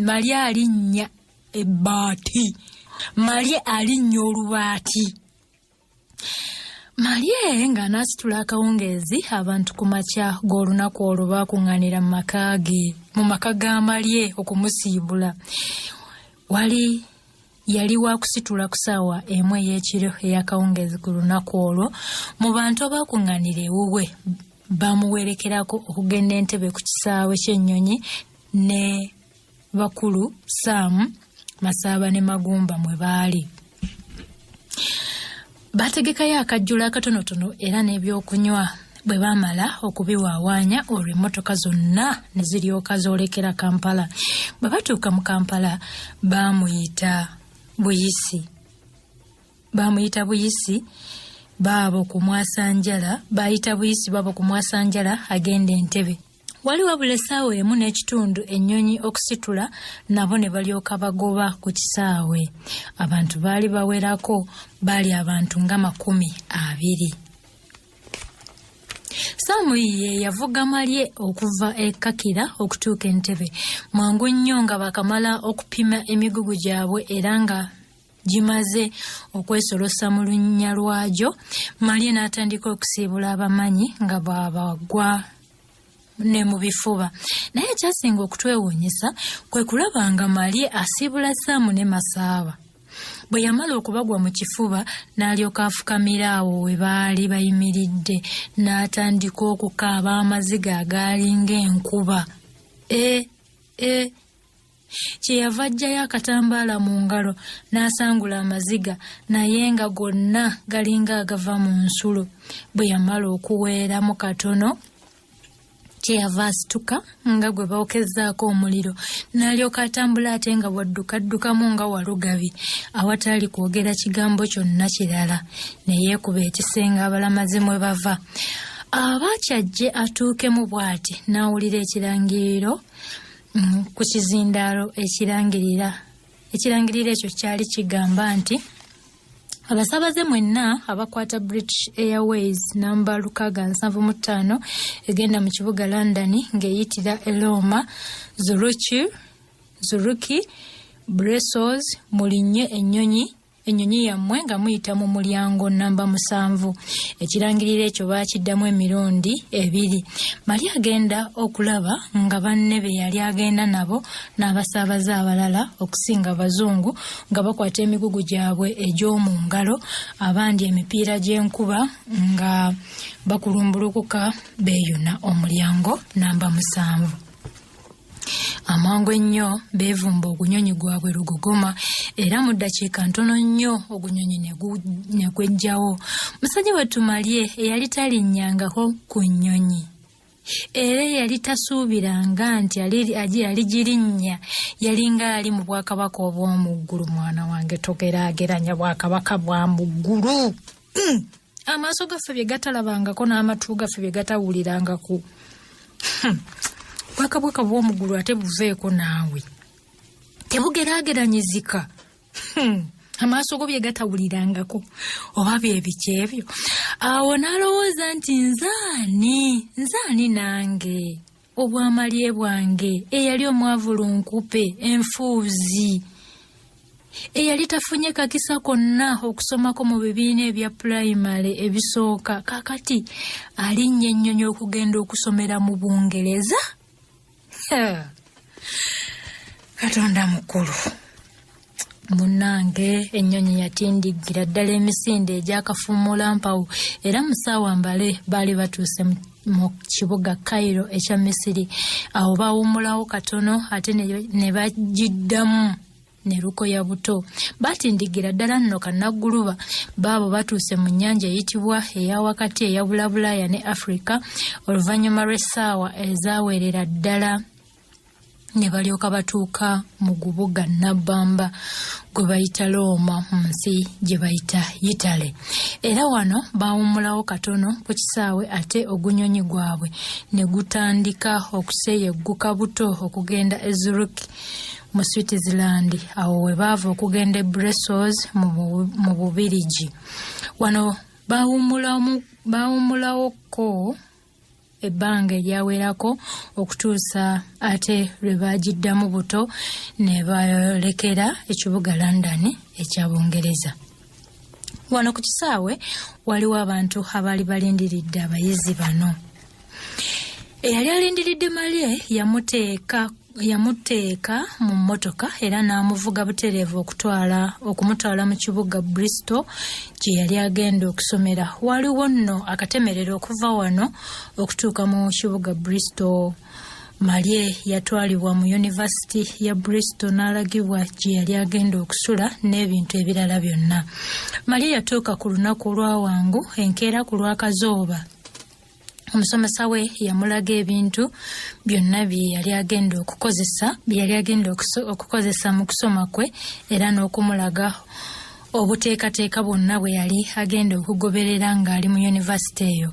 Maria alinnya ebbaati. Maria alinnya olubaati. Maria nga nasitula akawungeezi abantu ku makya g'olunaku olwo baakuŋŋaanira mu maka ga Maria okumusiibula. Yali wa kusitula ku ssaawa emu ey'ekiro ey'akawungeezi ku lunaku olwo. Mu bantu abaakuŋŋaanira ewuwe bamuwerekerako okugenda Entebbe ku kisaawe ky'ennyonyi ne bakulu Sam, Masaaba ne Magumba mwe baali. Baategekayo akajjulo akatonotono era n'ebyokunywa. Bwe baamala okubiwaawaanya olwo emmotoka zonna ne ziryoka zoolekera Kampala. Bwe batuuka mu Kampala baamuyita Buyisi. Baayita Buyisi baabo kumwasanjala agenda Entebbe. Wali wabula essaawa emu n'ekitundu ennyonyi okusitula nabo ne balyoka bagoba ku kisaawe. Abantu baali bawerako, baali abantu nga 20. Saamu ye yavuga Maria okuva e Kakira okutuuka Entebbe. Mwangu nnyo nga bakamala okupima emigugu gyabwe era nga gimaze okwesolosa mu lunnya lwagyo, Maria n'atandika okusiibula abamanyi nga bw'abagwa ne mu bifuba. Naye ekyasinga okutwewuunyisa kwe kulaba nga Maria asiibula Saamu ne Masaaba. Bwe yamala okubagwa mu kifuba n'alyoka afukamira awo we baali bayimiridde n'atandika okukaaba amaziga agaalinga enkuba. Kyeyava ajjayo akatambaala mu ngalo n'asangula amaziga naye nga gonna galinga agava mu nsulo. Bwe yamala okuweeramu katono kyeyava asituka nga gwe bookezzaako omuliro n'alyoka atambula ate nga bwaddukaddukamu nga Walugabi awatali kwogera kigambo kyonna kirala, ne yeekuba ekisenga abalamazi mwe bava. Abakyajje atuukemu bw'ati n'awulira ekirangiriro ku kizindaalo ekirangirira ekyo kyali kigamba nti abasaabaze mwenna abakwata British Airways namba 675 egenda mu kibuga London ng'eyitira Roma, Zuruki, Brussels mulinnye ennyonyi yammwe nga muyita mu mulyango namba 7. Ekirangiriro ekyo baakiddamu emirundi 2. Maria agenda okulaba nga banne be yali agenda nabo n'abasaabaze abalala okusinga Abazungu nga bakwata emigugu gyabwe egy'omu ngalo, abandi emipiira gy'enkuba nga bakulumbulukuka beeyuna omulyango namba 7. Amangu ennyo beevumba ogunyonyi gwabwe lugogoma era mu ddakiika ntono nnyo ogunyonyi ne gwejjawo. Musajja wattu Maria eyali talinnyangako ku nnyonyi era yali tasuubiranga nti aligirinya, yalinga ali mu bwakabaka obw'omu ggulu. Mwana wange togeraageranya bwakabaka bwa mu ggulu. Amaaso gaffe bye gatalabangako n'amatu gaffe bye gatawulirangako. Bwakabaka bw'omu ggulu ate buveeko naawe, tebugeraageranyizika. Amaaso go bye gatawulirangako oba bye biki ebyo. Awo n'alowooza nti nzaani nange obwamalie bwange eyali omwavulunkupe enfuuzi eyali tafunye kakisa konna okusomako mu bibiina ebya pulayimale ebisooka, kakati alinnya ennyonyi okugenda okusomera mu Bungereza. Katonda mukulu. Munnange ennyonyi yatindigira ddala emisinde egyakafuumula mpawu era mu ssaawa mbale baali batuuse mu kibuga Cairo ekya Misiri. Awo baawummulawo katono ate ne bagiddamu ne lukoya buto. Batindigira ddala nno kannagguluba baabo batuuse mu nnyanja eyitibwa eya wakati eya Bulabulaya ne Africa oluvannyuma lw'essaawa ezaawerera ddala ne balyoka batuuka mu gubuga Nabbamba gwe bayita Roma mu nsi gye bayita Italy. Era wano baawummulawo katono ku kisaawe ate ogunyonyi gwabwe ne gutandika okuseeyegguka buto okugenda e Zurich mu Switzerland. Awo we baava okugenda e Brussels mu Bubirigi. Wano baawummulawoko ebbanga eryawerako okutuusa ate lwe baagiddamu buto ne balekera ekibuga London ekya Bungereza. Wano ku kisaawe waliwo abantu abaali balindiridde abayizi bano. Eyali alindiridde Marie yamuteeka mu mmotoka era n'amuvuga butereevu okumutwala mu kibuga Bristol gye yali agenda okusomera. Waliwo nno akatemerero okuva wano okutuuka mu kibuga Bristol. Marie yatwalibwa mu University ya Bristol n'alagibwa gye yali agenda okusula n'ebintu ebirala byonna. Marie yatuuka ku lunaku olwawangu enkeera ku lwakazooba. Omusomesa we yamulaga ebintu byonna bye yali agenda okukozesa mu kusoma kwe era n'okumulaga obuteekateeka bwonna bwe yali agenda okugoberera ng'ali mu yunivasite eyo.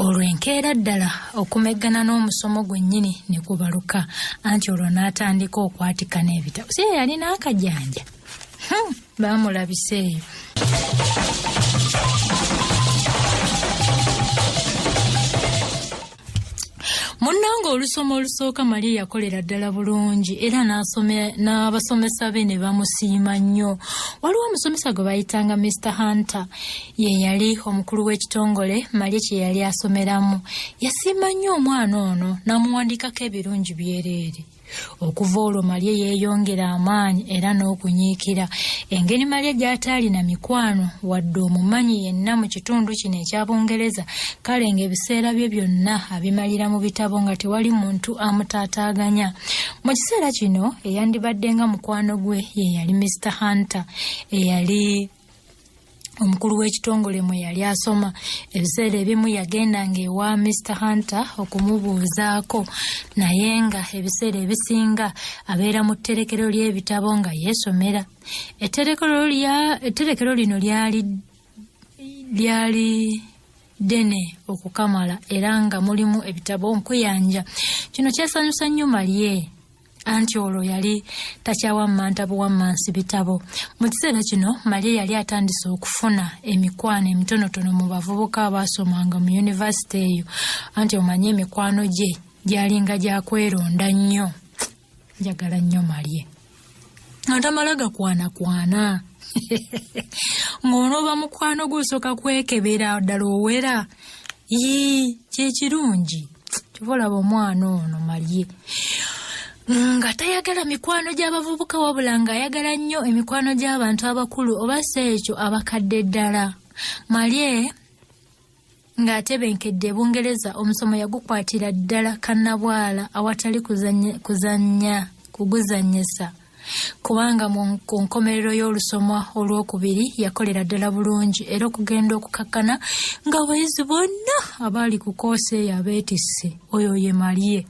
Olwo enkeera ddala okumeggana n'omusomo gwennyini ne kubaluka anti olwo n'atandika okwatika n'ebitabo. Si yalina akajanja baamulabise eyo. Munnange olusoma olusooka Marie yakolera ddala bulungi era n'abasomesa be ne bamusiima nnyo. Waliwo omusomesa gwe bayitanga Mr. Hunter, ye yali omukulu w'ekitongole Marie kye yali asomeramu. Yasiima nnyo omwana ono n'amuwandikako ebirungi byereere. Okuva olwo Marie yeeyongera amaanyi era n'okunyiikira. Engeri Marie gy'ataalina mikwano wadde omumanyi yenna mu kitundu kino ekya Bungereza, kale ng'ebiseera bye byonna abimalira mu bitabo nga tewali muntu amutaataaganya. Mu kiseera kino eyandibadde nga mukwano gwe ye yali Mr. Hunter eyali omukulu w'ekitongole mwe yali asoma. Ebiseera ebimu yagendanga ewa Mr. Hunter okumubuuzaako, naye nga ebiseera ebisinga abeera mu tterekero ly'ebitabo nga yeesomera. Etterekero lino lyali ddene okukamala era nga mulimu ebitabo nkuyanja. Kino kyasanyusa nnyo Marie anti olwo yali takyawamanta buwammansi bitabo. Mu kiseera kino Marie yali atandise okufuna emikwano emitonotono mu bavubuka abaasomanga mu yunivasite eyo, anti omanyi emikwano gye gyalinga gyakweronda nnyo. Njagala nnyo Marie antamala gakwana ng'onooba mukwano gusooka kwekebera ddala owera. Kyekirungi kivolaba omwana ono Marie nga tayagala mikwano gy'abavubuka wabula ng'ayagala nnyo emikwano gy'abantu abakulu oba ekyo abakadde ddala. Marie ng'atebenkedde Bungereza omusomo yagukwatira ddala kannabwala awatali kuguzannyisa, kubanga ku nkomerero y'olusoma olwokubiri yakolera ddala bulungi era okugenda okukakkana ng'abayizi bonna abaali ku koosi eyo abeetisse. Oyo ye Marie.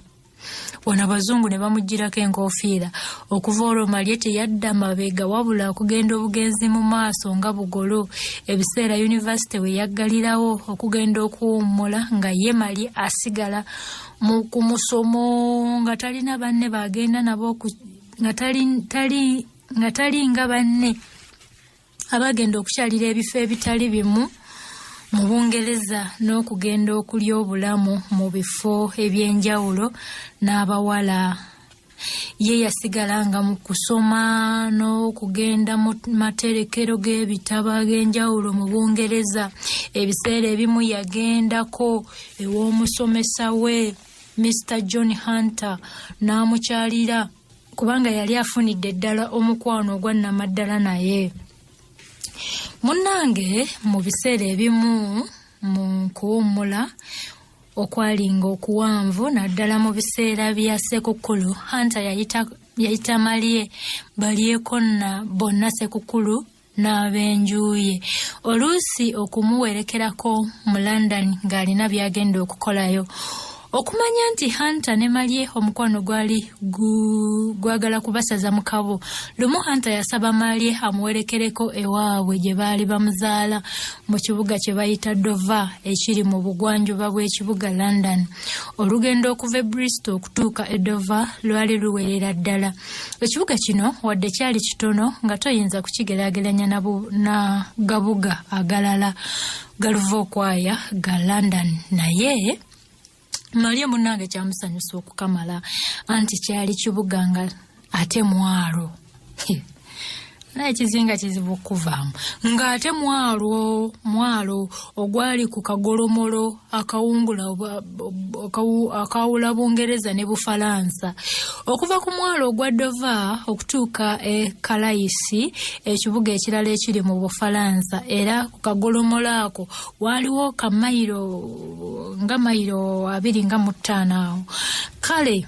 Wano abazungu ne bamugirako enkofiira. Okuva olwo Marie teyadda mabega wabula okugenda obugenzi mu maaso nga bugolo. Ebiseera yunivasite we yaggalirawo okugenda okuwummula nga ye Marie asigala ku musomo nga talina banne bagenda nabo nga tali nga banne abagenda okukyalira ebifo ebitali bimu mu Bungereza n'okugenda okulya obulamu mu bifo eby'enjawulo n'abawala. Ye yasigalanga mu kusoma n'okugenda mu materekero g'ebitabo ag'enjawulo mu Bungereza. Ebiseera ebimu yagendako ew'omusomesa we Mr. John Hunter n'amukyalira kubanga yali afunidde ddala omukwano ogwa nnamaddala naye. Munnange mu biseera ebimu mu kuwummula okwalinga okuwanvu naddala mu biseera bya Ssekukkulu, Hunter yayita Marie balyeko bonna Ssekukkulu n'ab'enjuye. Oluusi okumuwerekerako mu London ng'alina by'agenda okukolayo. Okumanya nti Hunter ne Marie omukwano gwagala kubasaza mu kabo, lumu Hunter yasaba Marie amuwerekereko ewaabwe gye baali bamuzaala mu kibuga kye bayita Dover ekiri mu bugwanjuba bw'ekibuga London. Olugendo okuva e Bristol okutuuka e Dover lwali luwerera ddala. Ekibuga kino wadde kyali kitono nga toyinza kukigeraageranya na gabuga agalala galuva okwaya ga London, naye Maria munange kyamusanyusa okukamala anti kyali kibuganga ate mwalo. Naye kizinga kizibu okuvaamu ng'ate mwalo ogwali ku kagolomolo akawungula akawula Bungereza ne Bufalansa. Okuva ku mwalo ogwa Dover okutuuka e Calais ekibuga ekirala ekiri mu Bufalansa, era ku kagolomolo ako waliwo mayiro 25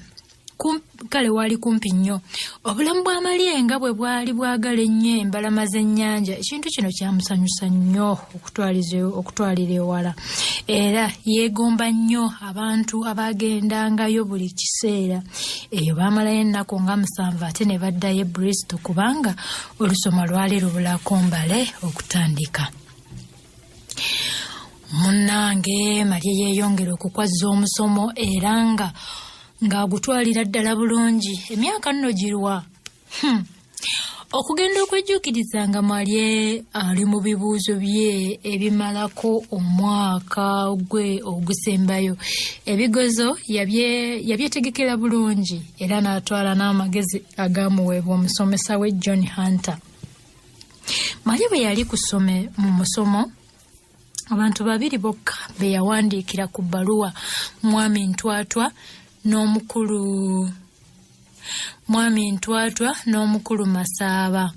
kale wali kumpi nnyo. Obulamu bwa Maria nga bwe bwali bwagala ennyo embalama z'ennyanja, ekintu kino kyamusanyusa nnyo okutwalira ewala, era yeegomba nnyo abantu abaagendangayo buli kiseera. Eyo baamalayo ennaku nga 7 ate ne baddayo e Bristol kubanga olusoma lwali lubulako mbale okutandika. Munnange Maria yeeyongera okukwazza omusomo era ng'agutwalira ddala bulungi. Emyaka nno girwa. Okugenda okwejjuukiriza nga Maria ali mu bibuuzo bye ebimalako omwaka gwe ogusembayo. Ebigezo yabyetegekera bulungi era n'atwala n'amagezi agaamuweebwa omusomesa we John Hunter. Maria bwe yali mu musomo, abantu babiri bokka be yawandiikira ku bbaluwa, Mwami Ntwatwa n'omukulu Masaaba.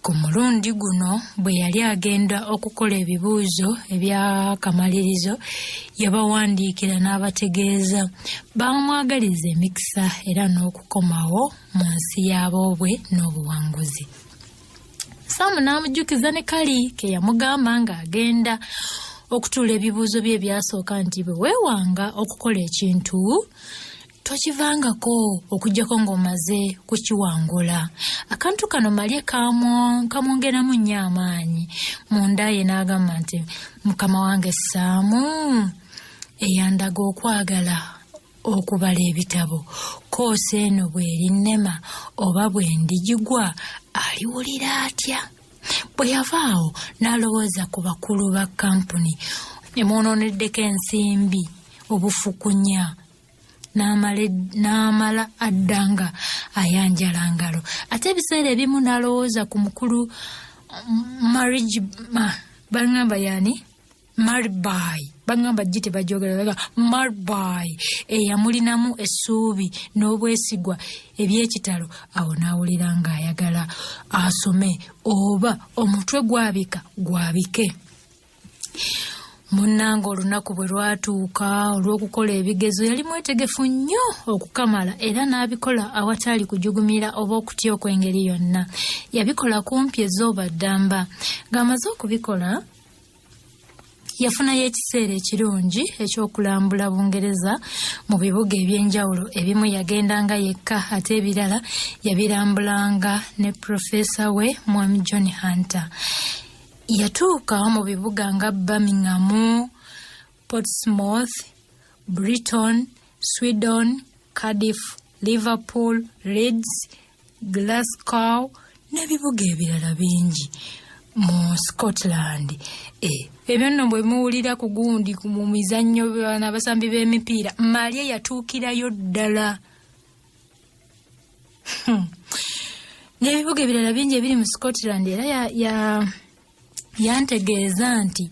Ku mulundi guno bwe yali agenda okukola ebibuuzo ebyakamalirizo, yabawandiikira n'abategeeza bamwagaliza emikisa era n'okukomawo mu nsi y'aboobwe n'obuwanguzi. Saamu n'amujjukiza ne Kali ke yamugamba ng'agenda okutuula ebibuuzo bye ebyasooka nti bwe weewanga okukola ekintu tokivangako okujjako ng'omaze kukiwangula. Akantu kano Maria kamwongeramu nnyo amaanyi. Munda ye n'agamba nti Mukama wange Saamu eyandaga okwagala okubala ebitabo, koosi eno bw'erinnema oba bwe ndigigwa aliwulira atya? Bwe yavaawo n'alowooza ku bakulu ba kampuni ne mwononeddeko ensimbi obufukunya, n'amala addanga ayanjala ngalo. Ate ebiseera ebimu n'alowooza ku mukulu bangamba yani Marby, bangamba gite bajogera Marby eyamulinamu essuubi n'obwesigwa eby'ekitalo. Awo n'awulira ng'ayagala asome oba omutwe gwabike. Munnange olunaku bwe lwatuuka olw'okukola ebigezo yali mwetegefu nnyo okukamala era n'abikola awatali kujugumira oba okutya okw'engeri yonna. Yabikola kumpi ezzooba ddamba. Ng'amaze okubikola yafunayo ekiseera ekirungi ekyokulambula Bungereza mu bibuga eby'enjawulo. Ebimu yagendanga yekka ate ebirala yabirambulanga ne Profesa we Mwami John Hunter. Yatuuka mu bibuga nga Birmingham, Portsmouth, Brighton, Swindon, Cardiff, Liverpool, Leeds, Glasgow n'ebibuga ebirala bingi mu Scotland. Ebyo nno bwe muwulira ku gundi mu mizannyo n'abasambi b'emipiira, Maria yatuukirayo ddala. N'ebibuga ebirala bingi ebiri mu Scotland era yantegeeza nti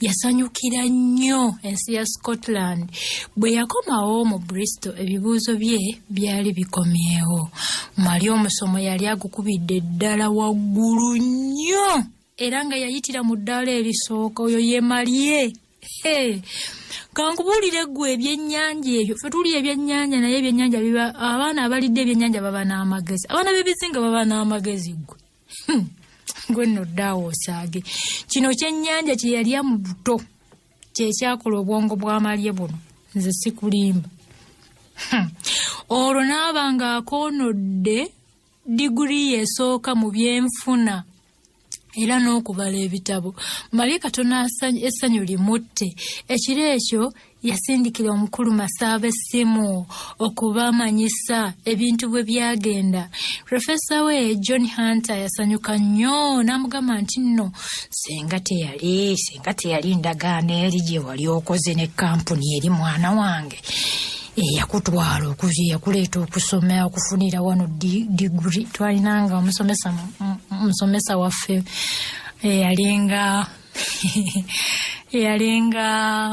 yasanyukira nnyo ensi ya Scotland. Bwe yakomawo mu Bristol ebibuuzo bye byali bikomyewo. Maria omusomo yali agukubidde ddala waggulu nnyo era nga yayitira mu ddaala erisooka. Oyo ye Maria. Kankubuulire ggwe ebyennyanja ebyo. Ffe tuli ebyennyanja naye ebyennyanja biba abaana abalidde ebyennyanja baba n'amagezi. Abaana b'ebizinga baba n'amagezi ggwe. Gwe nno ddaawo osaage. Kino kyennyanja kye yalya mu buto kye kyakola obwongo bwa Maria buno. Nze sikulimba. Olwo n'aba ng'akoonodde diguli esooka mu byenfuna era n'okubala ebitabo. Maria Katonda essanyu limutte. Ekiro ekyo yasindikira omukulu Masaba essimu okubamanyisa ebintu bwe byagenda. Profesa we John Hunter yasanyuka nnyo n'amugamba nti nno senga teyali ndagaano eri gye wali okoze ne kampuni eri mwana wange yakutwala yakuleeta okusoma okufunira wano diguri. Twalinanga omusomesa waffe yalinga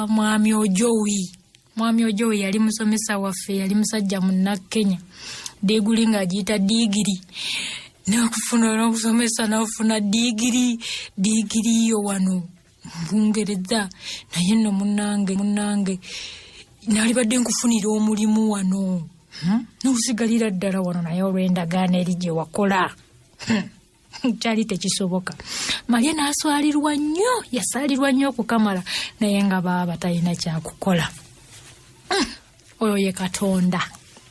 Mwami Ojowi yali musomesa waffe, yali musajja munna Kenya. Diguri ng'agiyita digiri. N'okusomesa n'ofuna digiri yo wano Bungereza. Naye nno munnange nalibadde nkufunira omulimu wano. N'okusigalira ddala wano naye olw'endagaano eri gye wakola. Kyali tekisoboka. Maria yasaalirwa nnyo okukamala naye nga baba talina kyakukola. Oyo ye Katonda.